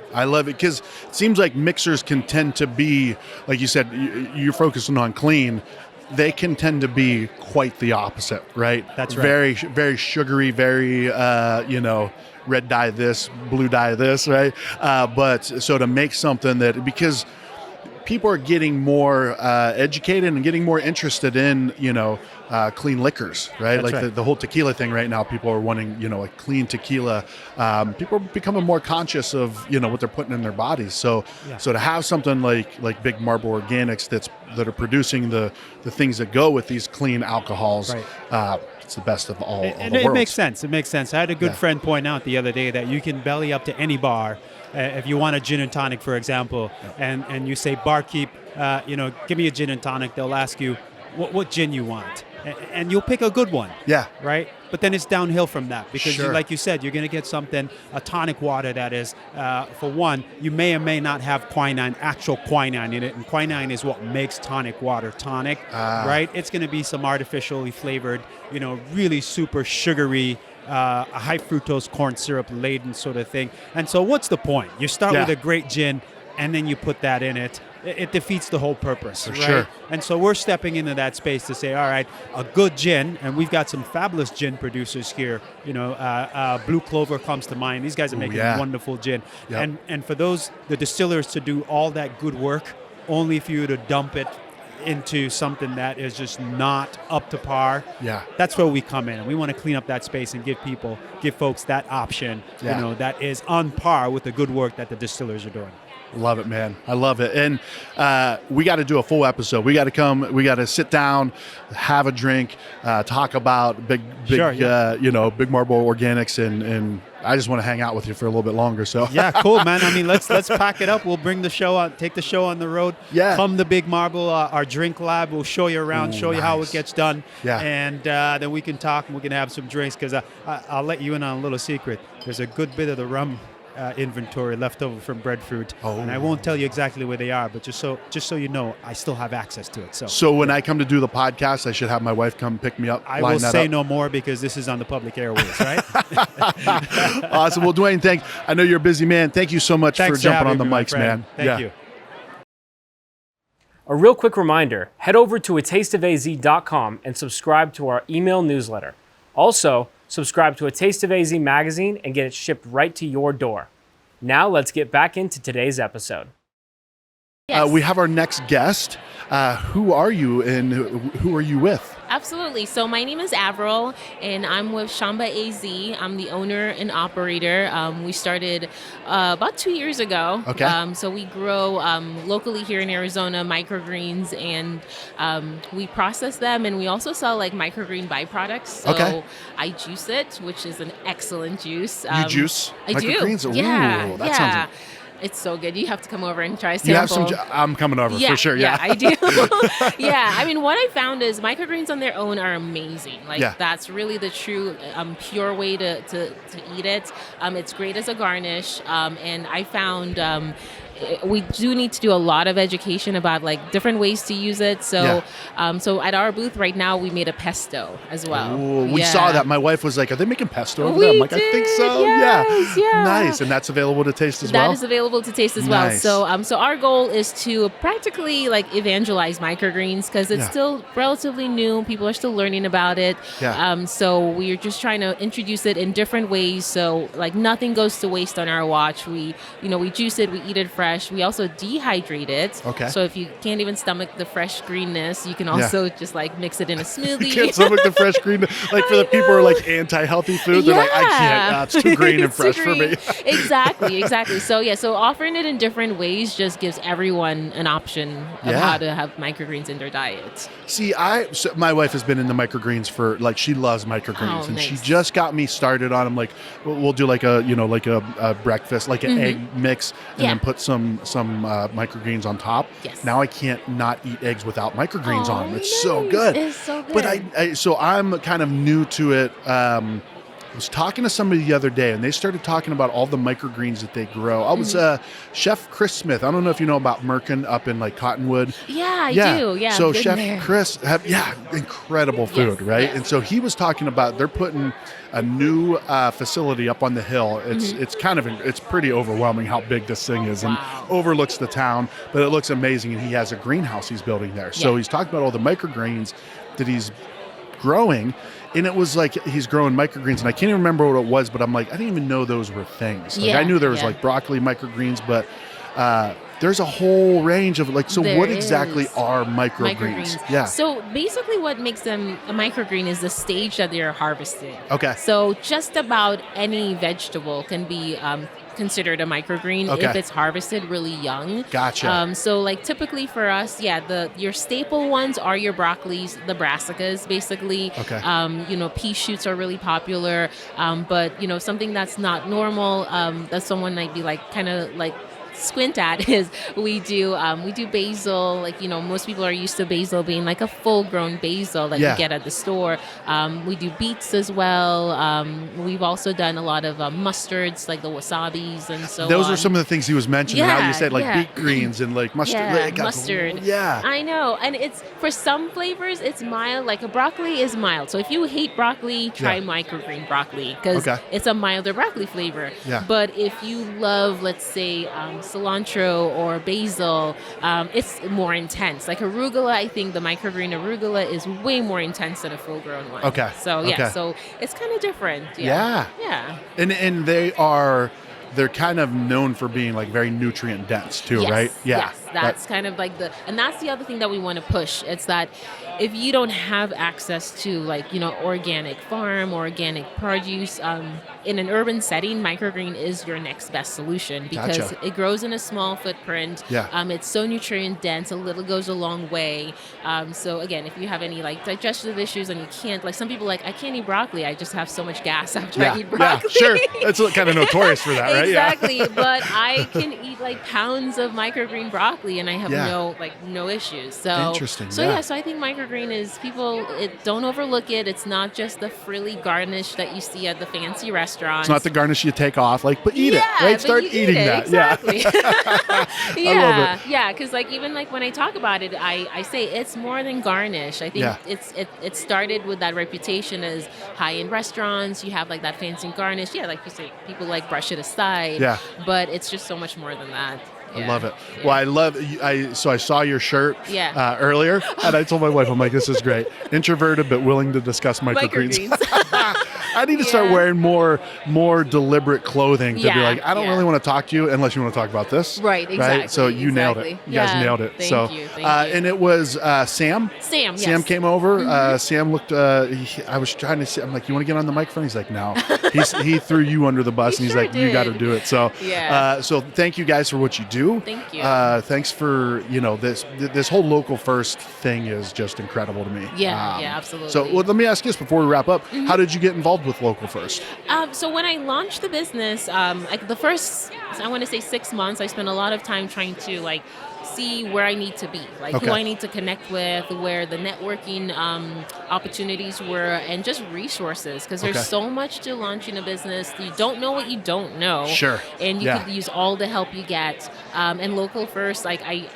because it seems like mixers can tend to be, like you said, you're focusing on clean. They can tend to be quite the opposite, right? That's right. Very, very sugary, very, red dye this, blue dye this, right? But so to make something that, because people are getting more educated and getting more interested in, clean liquors, right? That's like right. the whole tequila thing right now, people are wanting, a clean tequila. People are becoming more conscious of, what they're putting in their bodies. So to have something like Big Marble Organics that are producing the things that go with these clean alcohols, it's the best of all the it worlds. makes sense. It makes sense. I had a good friend point out the other day that you can belly up to any bar. If you want a gin and tonic, for example, and you say, barkeep, give me a gin and tonic, they'll ask you what gin you want. And you'll pick a good one. Yeah. Right? But then it's downhill from that because, like you said, you're going to get a tonic water that is, for one, you may or may not have actual quinine in it. And quinine is what makes tonic water tonic, right? It's going to be some artificially flavored, really super sugary, a high fructose corn syrup laden sort of thing. And so what's the point? You start with a great gin and then you put that in it. It defeats the whole purpose, right? Sure. And so we're stepping into that space to say, all right, a good gin, and we've got some fabulous gin producers here. Blue Clover comes to mind. These guys are making wonderful gin. Yep. And for the distillers to do all that good work, only for you to dump it into something that is just not up to par. Yeah, that's where we come in, and we want to clean up that space and give folks that option. That is on par with the good work that the distillers are doing. Love it, man. I love it. And we got to do a full episode. We got to come. We got to sit down, have a drink, talk about Big Marble Organics, and I just want to hang out with you for a little bit longer. So cool, man. I mean, let's pack it up. We'll bring the show on, take the show on the road. Yeah. Come to Big Marble, our drink lab. We'll show you around, show you how it gets done. Yeah. And then we can talk and we can have some drinks because I'll let you in on a little secret. There's a good bit of the rum inventory left over from breadfruit, and I won't tell you exactly where they are, but just so you know, I still have access to it. So when I come to do the podcast, I should have my wife come pick me up. I will say no more because this is on the public airways, right? Awesome. Well, Dwayne, I know you're a busy man. Thank you so much for jumping on the mics, man. Thank you. A real quick reminder, head over to atasteofaz.com and subscribe to our email newsletter. Also, subscribe to A Taste of AZ magazine and get it shipped right to your door. Now let's get back into today's episode. Yes. We have our next guest. Who are you and who are you with? Absolutely. So my name is Avril, and I'm with Shamba AZ. I'm the owner and operator. We started about 2 years ago. Okay. So we grow locally here in Arizona microgreens, and we process them, and we also sell like microgreen byproducts. So I juice it, which is an excellent juice. You juice I microgreens? do. Ooh, Yeah. that sounds. It's so good. You have to come over and try a sample. You have some. I'm coming over for sure. Yeah, I do. Yeah, I mean, what I found is microgreens on their own are amazing. Like that's really the true pure way to eat it. It's great as a garnish, and I found we do need to do a lot of education about like different ways to use it. So, so at our booth right now, we made a pesto as well. Ooh, we saw that. My wife was like, "Are they making pesto over there?" I'm like, "I think so." Yes, yeah. Nice, and that's available to taste as well. That is available to taste as well. So our goal is to practically like evangelize microgreens because it's still relatively new. People are still learning about it. Yeah. So we're just trying to introduce it in different ways. So like nothing goes to waste on our watch. We juice it, we eat it fresh. fresh. We also dehydrate it. Okay. So if you can't even stomach the fresh greenness, you can also just like mix it in a smoothie. You can't stomach the fresh green. Like for the people who are like anti-healthy food, they're like, I can't. It's too green and fresh for me. Exactly. So offering it in different ways just gives everyone an option of how to have microgreens in their diet. See, my wife has been into microgreens for like, she loves microgreens, and nice. she just got me started on them. Like we'll do like a breakfast, like an egg mix, and then put some microgreens on top. Yes. Now I can't not eat eggs without microgreens on them. It's so good. It's so good. But so I'm kind of new to it. I was talking to somebody the other day, and they started talking about all the microgreens that they grow. I was Chef Chris Smith. I don't know if you know about Merkin up in like Cottonwood. Yeah, I do. Yeah. So Chef Chris, incredible food, right? Yes. And so he was talking about they're putting a new facility up on the hill. It's pretty overwhelming how big this thing is, and overlooks the town, but it looks amazing. And he has a greenhouse he's building there. So he's talking about all the microgreens that he's growing. And it was like he's growing microgreens, and I can't even remember what it was, but I'm like, I didn't even know those were things. Like I knew there was like broccoli microgreens, but there's a whole range of like. So what exactly are microgreens? Yeah. So basically, what makes them a microgreen is the stage that they're harvested. Okay. So just about any vegetable can be considered a microgreen if it's harvested really young. Gotcha. So like typically for us, your staple ones are your broccolis, the brassicas, basically. Okay. Pea shoots are really popular, but something that's not normal that someone might be like kind of like squint at is we do basil. Like most people are used to basil being like a full grown basil that you get at the store. We do beets as well. We've also done a lot of mustards, like the wasabis and so those on. are some of the things he was mentioning. How you said like beet greens and like mustard. Mustard. Yeah, I know. And it's for some flavors it's mild. Like a broccoli is mild. So if you hate broccoli, try microgreen broccoli because it's a milder broccoli flavor. Yeah. But if you love, let's say, cilantro or basil, it's more intense. Like arugula, I think the microgreen arugula is way more intense than a full-grown one. Okay. So so it's kind of different. Yeah. And they're kind of known for being like very nutrient dense too, right? Yeah. Yes, that's kind of like and that's the other thing that we want to push. It's that if you don't have access to like, organic farm or organic produce, in an urban setting, microgreen is your next best solution because it grows in a small footprint. Yeah. It's so nutrient dense, a little goes a long way. So again, if you have any like digestive issues and you can't, like some people like, I can't eat broccoli, I just have so much gas after I eat broccoli. Yeah, sure. That's kind of notorious for that, right? Exactly. But I can eat like pounds of microgreen broccoli and I have no issues. So interesting. So I think microgreen is don't overlook it. It's not just the frilly garnish that you see at the fancy restaurants. It's not the garnish you take off, but eat it, right? Start eating that. Exactly. I love it. Yeah, because like even like when I talk about it, I say it's more than garnish. I think it started with that reputation as high-end restaurants. You have like that fancy garnish. Yeah, like you say, people like brush it aside. Yeah. But it's just so much more than that. I love it. Yeah. Well, so I saw your shirt earlier, and I told my wife, I'm like, this is great. Introverted but willing to discuss microgreens. I need to start wearing more deliberate clothing to be like, I don't really want to talk to you unless you want to talk about this. Right, exactly. Right? So you nailed it. You guys nailed it. Thank you. And it was Sam. Sam, yes. Sam came over. Sam looked, I was trying to say, I'm like, you want to get on the microphone? He's like, no. He threw you under the bus, and he's like, you got to do it. So, so thank you guys for what you do. Thank you. Thanks for, this whole local first thing is just incredible to me. Yeah, absolutely. So let me ask you this before we wrap up. How did you get involved with Local First? So when I launched the business, the first, I want to say 6 months, I spent a lot of time trying to see where I need to be, who I need to connect with, where the networking opportunities were, and just resources, because there's so much to launching a business. You don't know what you don't know. Sure. And you could use all the help you get. And Local First, I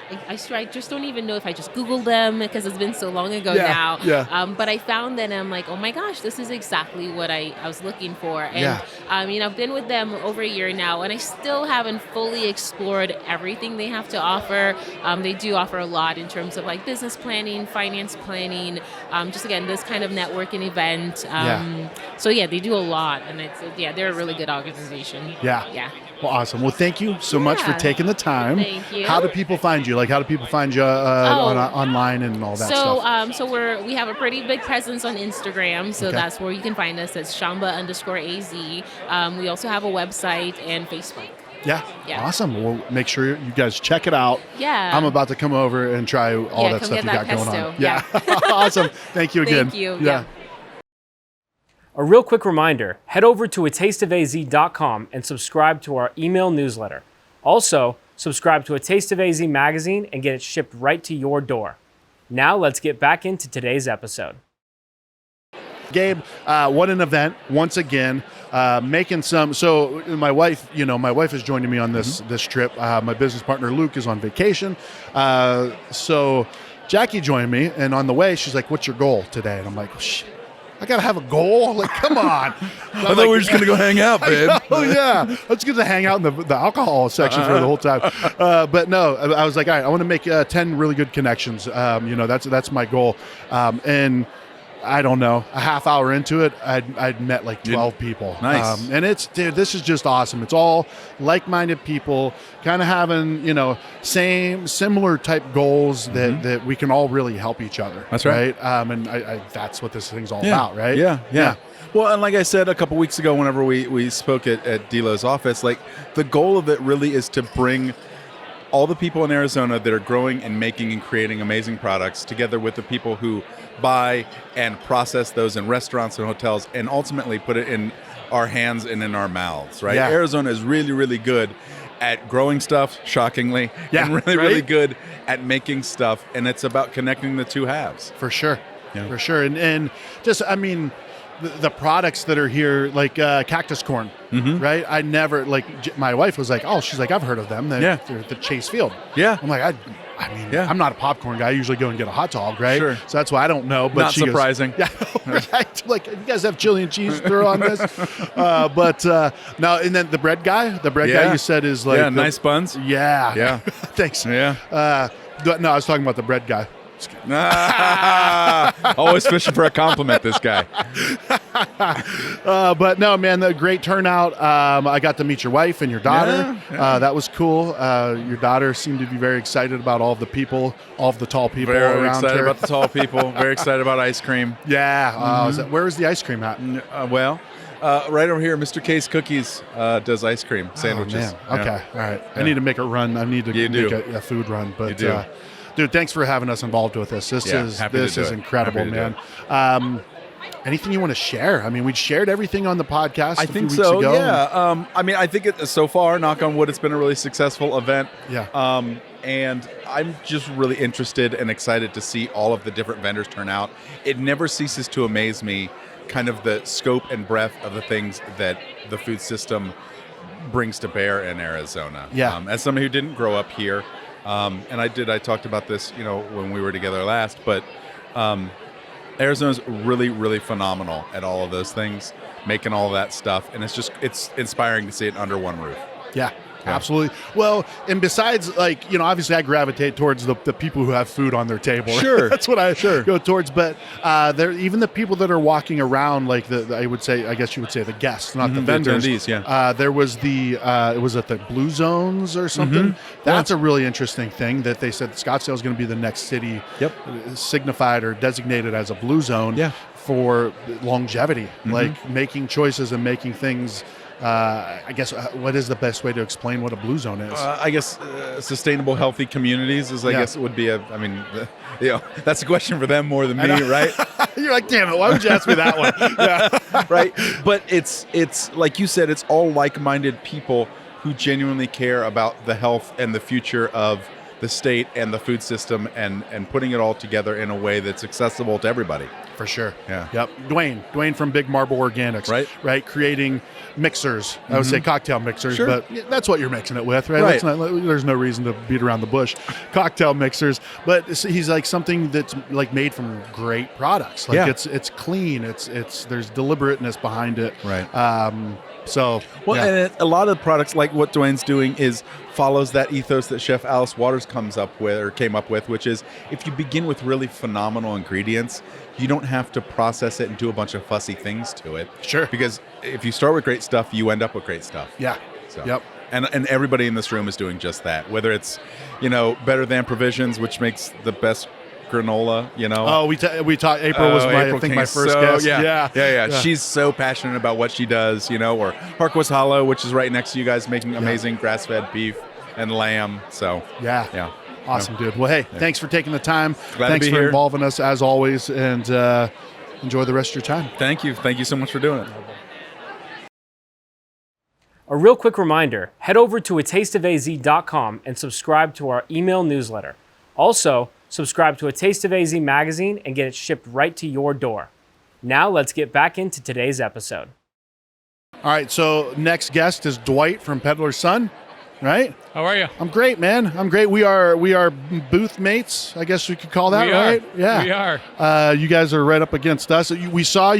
just don't even know if I just Googled them, because it's been so long ago now. Yeah. But I found that I'm like, oh my gosh, this is exactly what I was looking for. And I've been with them over a year now, and I still haven't fully explored everything they have to offer. They do offer a lot in terms of business planning, finance planning, just again, this kind of networking event. So they do a lot, and they're a really good organization. Yeah. Well, awesome. Well, thank you so much for taking the time. Thank you. How do people find you? Like, how do people find you online and all that stuff? So we have a pretty big presence on Instagram, so that's where you can find us. It's Shamba_AZ. We also have a website and Facebook. Yeah. Awesome. Well, make sure you guys check it out. Yeah. I'm about to come over and try all that stuff you got pesto. going on. Yeah. Awesome. Thank you again. Thank you. Yeah. A real quick reminder, head over to atasteofaz.com and subscribe to our email newsletter. Also, subscribe to A Taste of AZ magazine and get it shipped right to your door. Now let's get back into today's episode. Gabe, what an event once again. Making some. So my wife is joining me on this trip. My business partner Luke is on vacation. So Jackie joined me, and on the way she's like, "What's your goal today?" And I'm like, I gotta have a goal. Like, come on. I thought we were just gonna go hang out, babe. Oh yeah, let's get to hang out in the alcohol section for the whole time. But no, I was like, all right, I want to make 10 really good connections. That's my goal. And I don't know, a half hour into it, I'd met like 12 people. Nice. And this is just awesome. It's all like-minded people kind of having, similar type goals that we can all really help each other. That's right. And that's what this thing's all about, right? Yeah. Well, and like I said a couple weeks ago, whenever we spoke at Delo's office, like the goal of it really is to bring all the people in Arizona that are growing and making and creating amazing products together with the people who buy and process those in restaurants and hotels and ultimately put it in our hands and in our mouths, right? Yeah. Arizona is really, really good at growing stuff, shockingly, and really, really good at making stuff, and it's about connecting the two halves. For sure. Yeah. For sure. And just, I mean, the products that are here, like cactus corn, right? I never, my wife was like, she's like, I've heard of them. They're at the Chase Field. Yeah. I'm like, I'm not a popcorn guy. I usually go and get a hot dog, right? Sure. So that's why I don't know. But not surprising. Right. Like, you guys have chili and cheese to throw on this? No, and then the bread guy you said is like. Yeah, nice buns. Yeah. Yeah. Thanks. Yeah. No, I was talking about the bread guy. Always fishing for a compliment, this guy. But no, man, the great turnout. I got to meet your wife and your daughter. Yeah. That was cool. Your daughter seemed to be very excited about all of the people, all of the tall people Very around excited her. about the tall people. Very excited about ice cream. Yeah. Where is the ice cream at? Right over here, Mr. K's Cookies does ice cream sandwiches. Oh, man. Okay. All right. I need to make a run. I need to make a food run. But you do. Dude, thanks for having us involved with this. This is incredible, man. Anything you want to share? I mean, we shared everything on the podcast. I think so. Ago. Yeah. I think so far, knock on wood, it's been a really successful event. Yeah. And I'm just really interested and excited to see all of the different vendors turn out. It never ceases to amaze me, kind of the scope and breadth of the things that the food system brings to bear in Arizona. Yeah. As somebody who didn't grow up here. And I talked about this, when we were together last, but Arizona's really, really phenomenal at all of those things, making all of that stuff. And it's inspiring to see it under one roof. Yeah. Absolutely. Well, and besides, obviously I gravitate towards the people who have food on their table. Sure. That's what I go towards. But even the people that are walking around, like I guess you would say the guests, not the vendors. The attendees, yeah. There was it was at the Blue Zones or something. That's a really interesting thing that they said Scottsdale is going to be the next city signified or designated as a Blue Zone for longevity, like making choices and making things. I guess what is the best way to explain what a blue zone is? I guess sustainable, healthy communities is. I guess it would be that's a question for them more than me, right? You're like, damn it! Why would you ask me that one? Yeah, right. But it's like you said, it's all like-minded people who genuinely care about the health and the future of the state and the food system, and putting it all together in a way that's accessible to everybody. For sure. Yeah. Yep. Dwayne from Big Marble Organics. Right. Creating mixers. I would say cocktail mixers, but that's what you're mixing it with, right? There's no reason to beat around the bush. Cocktail mixers, but he's like something that's like made from great products. Like it's clean. There's deliberateness behind it. Right. And a lot of products, like what Dwayne's doing, follows that ethos that Chef Alice Waters came up with, which is if you begin with really phenomenal ingredients, you don't have to process it and do a bunch of fussy things to it. Sure. Because if you start with great stuff, you end up with great stuff. Yeah. So. Yep. And everybody in this room is doing just that. Whether it's, Better Than Provisions, which makes the best granola, Oh, we talked. April was my first guest. Yeah. She's so passionate about what she does, or Harqua's Hollow, which is right next to you guys, making amazing grass-fed beef and lamb. So yeah. Awesome, dude. Well, hey, thanks for taking the time. Glad thanks to be for here. involving us as always, and enjoy the rest of your time. Thank you so much for doing it. A real quick reminder, head over to atasteofaz.com and subscribe to our email newsletter. Also, subscribe to A Taste of AZ magazine and get it shipped right to your door. Now let's get back into today's episode. All right, so next guest is Dwight from Peddler's Son, right? How are you? I'm great, man. I'm great. We are booth mates, I guess we could call that, right? Yeah. We are. You guys are right up against us. We saw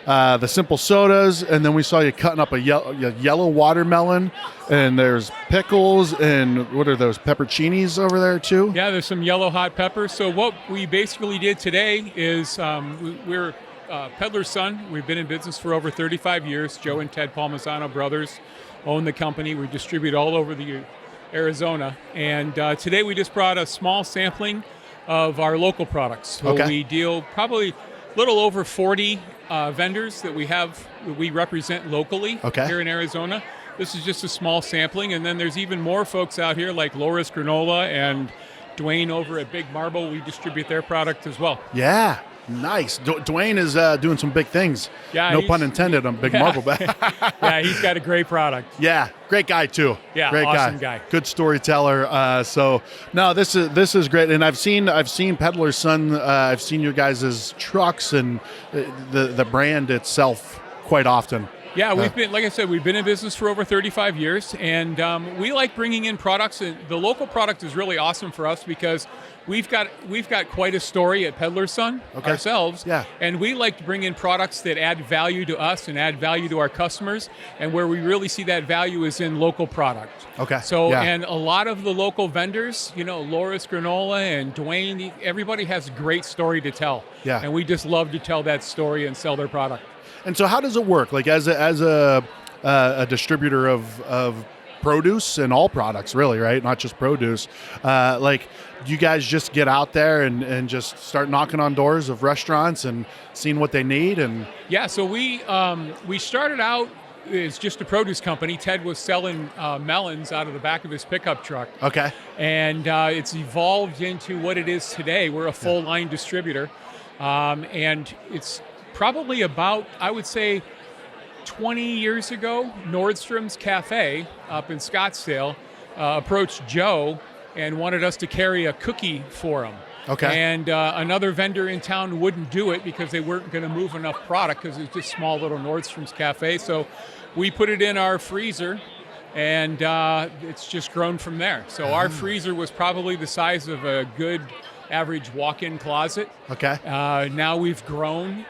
the simple sodas, and then we saw you cutting up a yellow watermelon, and there's pickles, and what are those, pepperoncinis over there too? Yeah, there's some yellow hot peppers. So what we basically did today is we're Peddler's Son. We've been in business for over 35 years. Joe and Ted Palmisano brothers own the company. We distribute all over the Arizona. And today we just brought a small sampling of our local products. So we deal probably a little over 40 vendors that we represent locally here in Arizona. This is just a small sampling, and then there's even more folks out here like Laura's Granola and Dwayne over at Big Marble. We distribute their product as well. Yeah, nice. Dwayne is doing some big things. Yeah, no pun intended on Big Marble. Yeah, he's got a great product. Yeah, great guy too. Yeah, great awesome guy. Good storyteller. So no, this is great, and I've seen Peddler's Son. I've seen your guys' trucks and the brand itself quite often. Yeah, we've been, like I said, we've been in business for over 35 years, and we like bringing in products. And the local product is really awesome for us because we've got quite a story at Peddler's Son ourselves. Yeah. And we like to bring in products that add value to us and add value to our customers. And where we really see that value is in local product. Okay. So, and a lot of the local vendors, Laura's Granola and Dwayne, everybody has a great story to tell. Yeah. And we just love to tell that story and sell their product. And so how does it work? Like as a distributor of produce and all products, really, right? Not just produce. Like, do you guys just get out there and just start knocking on doors of restaurants and seeing what they need? And yeah, so we started out as just a produce company. Ted was selling melons out of the back of his pickup truck. Okay. And it's evolved into what it is today. We're a full line distributor, and it's probably about, I would say, 20 years ago, Nordstrom's Cafe up in Scottsdale approached Joe and wanted us to carry a cookie for him. Okay. And another vendor in town wouldn't do it because they weren't going to move enough product because it was just small little Nordstrom's Cafe. So we put it in our freezer, and it's just grown from there. So our freezer was probably the size of a good average walk-in closet. Okay. Now we've grown.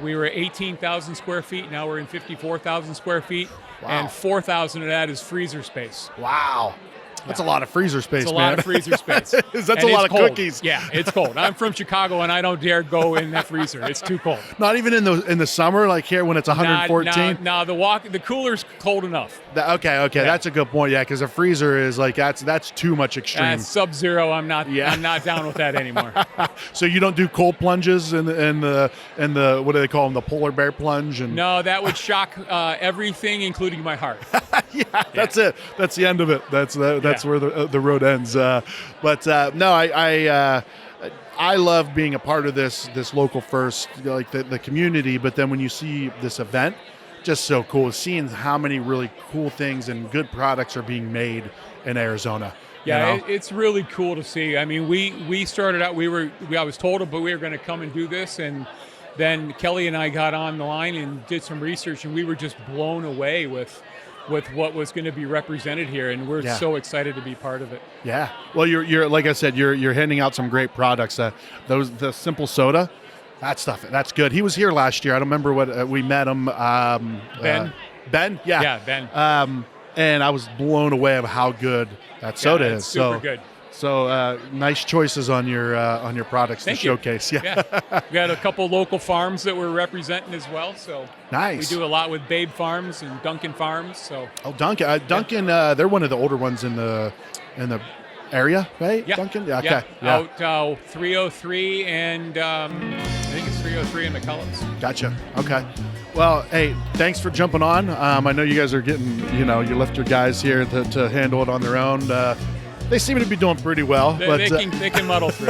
We were at 18,000 square feet. Now we're in 54,000 square feet. Wow. And 4,000 of that is freezer space. Wow. That's a lot of freezer space, It's a man. lot of freezer space. That's a lot of cold. cookies. Yeah, it's cold. I'm from Chicago, and I don't dare go in that freezer. It's too cold. Not even in the summer, like here when it's 114? No, the cooler's cold enough. Okay, that's a good point. Yeah, because a freezer is like that's too much extreme. Sub-zero. I'm not down with that anymore. So you don't do cold plunges and the what do they call them, the polar bear plunge? And No, that would shock everything, including my heart. That's it. That's the end of it. That's where the road ends. But no, I love being a part of this local first, like the community. But then when you see this event, just so cool, seeing how many really cool things and good products are being made in Arizona. Yeah, it's really cool to see. I mean, we started out, I was told we were going to come and do this, and then Kelly and I got on the line and did some research, and we were just blown away with what was going to be represented here, and we're so excited to be part of it. Yeah. Well, you're like I said, you're handing out some great products. The simple soda, that stuff, that's good. He was here last year. I don't remember what we met him. Ben. Ben. Yeah. Yeah, Ben. And I was blown away of how good that soda is. Super good. So nice choices on your products Thank to showcase. Yeah. We got a couple local farms that we're representing as well. So nice. We do a lot with Babe Farms and Duncan Farms. So Duncan, they're one of the older ones in the area, right? Yeah. Duncan. Yeah. Okay. Yeah. Out 303 and I think it's 303 in McCullough's. Gotcha. Okay. Well, hey, thanks for jumping on. I know you guys are getting, you left your guys here to handle it on their own. They seem to be doing pretty well. They can muddle through.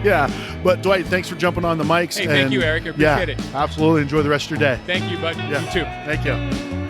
Yeah. But Dwight, thanks for jumping on the mics. Hey, thank you, Eric. I appreciate it. Absolutely. Enjoy the rest of your day. Thank you, bud. Yeah. You too. Thank you.